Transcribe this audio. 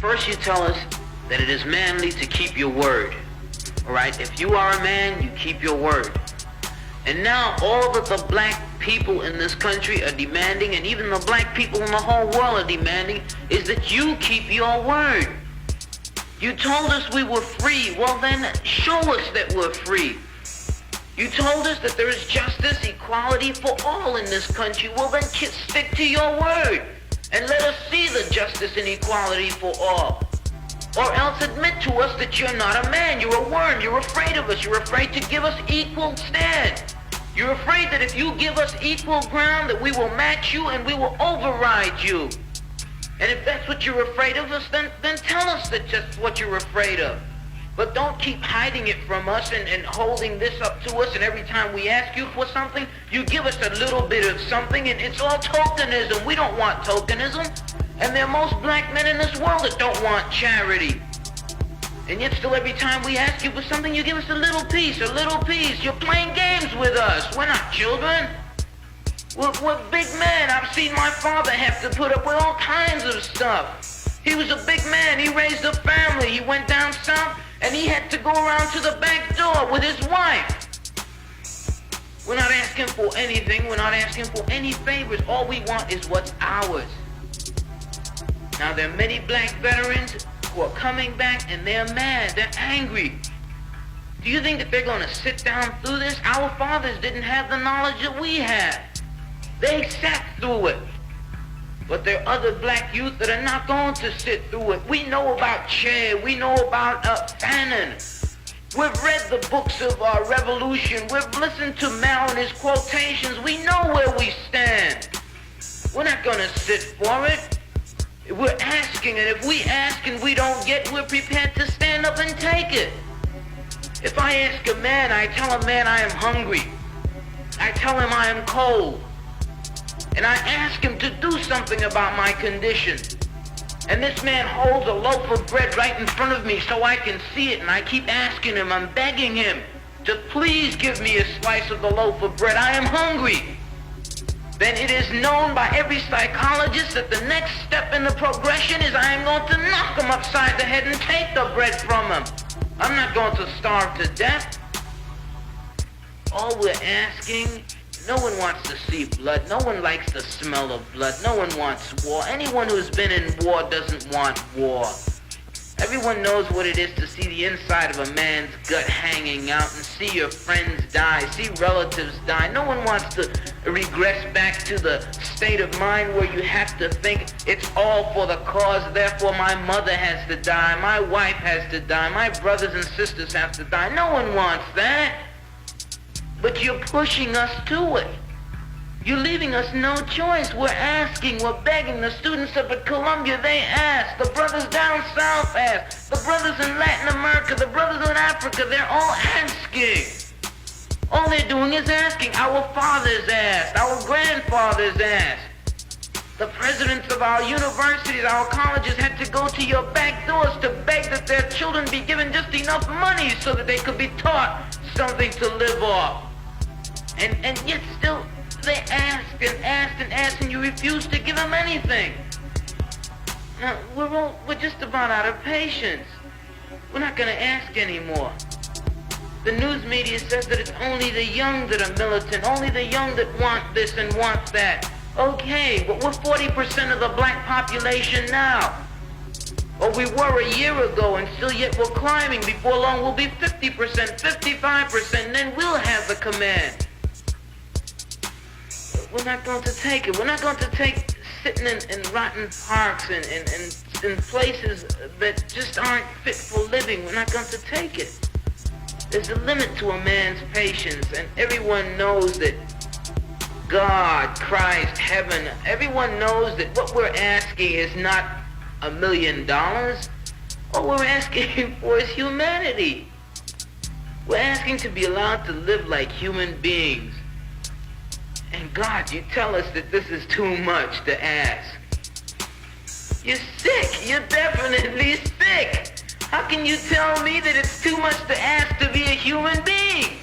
First you tell us that it is manly to keep your word. Alright, if you are a man, you keep your word. And now all that the black people in this country are demanding, and even the black people in the whole world are demanding, is that you keep your word. You told us we were free. Well then, show us that we're free. You told us that there is justice, equality for all in this country. Well then, stick to your word and let us see the justice and equality for all. Or else admit to us that you're not a man, you're a worm, you're afraid of us, you're afraid to give us equal stand. You're afraid that if you give us equal ground, that we will match you and we will override you. And if that's what you're afraid of us, then tell us that just what you're afraid of. But don't keep hiding it from us and holding this up to us, and every time we ask you for something, you give us a little bit of something, and it's all tokenism. We don't want tokenism. And there are most black men in this world that don't want charity. And yet still every time we ask you for something, you give us a little piece, a little piece. You're playing games with us. We're not children. We're big men. I've seen my father have to put up with all kinds of stuff. He was a big man. He raised a family. He went down south, and he had to go around to the back door with his wife. We're not asking for anything. We're not asking for any favors. All we want is what's ours. Now, there are many black veterans who are coming back, and they're mad. They're angry. Do you think that they're going to sit down through this? Our fathers didn't have the knowledge that we have. They sat through it. But there are other black youth that are not going to sit through it. We know about Che. We know about Fanon. We've read the books of our revolution. We've listened to Mao and his quotations. We know where we stand. We're not going to sit for it. We're asking, and if we ask and we don't get, we're prepared to stand up and take it. If I ask a man, I tell a man I am hungry. I tell him I am cold. And I ask him to do something about my condition. And this man holds a loaf of bread right in front of me so I can see it, and I keep asking him, I'm begging him to please give me a slice of the loaf of bread. I am hungry. Then it is known by every psychologist that the next step in the progression is I am going to knock him upside the head and take the bread from him. I'm not going to starve to death. All we're asking, no one wants to see blood. No one likes the smell of blood. No one wants war. Anyone who's been in war doesn't want war. Everyone knows what it is to see the inside of a man's gut hanging out and see your friends die, see relatives die. No one wants to regress back to the state of mind where you have to think it's all for the cause, therefore my mother has to die, my wife has to die, my brothers and sisters have to die. No one wants that. But you're pushing us to it. You're leaving us no choice. We're asking, we're begging. The students up at Columbia, they ask. The brothers down south ask. The brothers in Latin America, the brothers in Africa, they're all asking. All they're doing is asking. Our fathers asked. Our grandfathers asked. The presidents of our universities, our colleges had to go to your back doors to beg that their children be given just enough money so that they could be taught something to live off. And yet still, they asked and asked and asked, and you refused to give them anything. Now, we're just about out of patience. We're not going to ask anymore. The news media says that it's only the young that are militant, only the young that want this and want that. Okay, but we're 40% of the black population now. Or we were a year ago, and still yet we're climbing. Before long, we'll be 50%, 55%, and then we'll have the command. We're not going to take it. We're not going to take sitting in rotten parks and in places that just aren't fit for living. We're not going to take it. There's a limit to a man's patience, and everyone knows that God, Christ, heaven, everyone knows that what we're asking is not $1 million. All we're asking for is humanity. We're asking to be allowed to live like human beings. And God, you tell us that this is too much to ask. You're sick. You're definitely sick. How can you tell me that it's too much to ask to be a human being?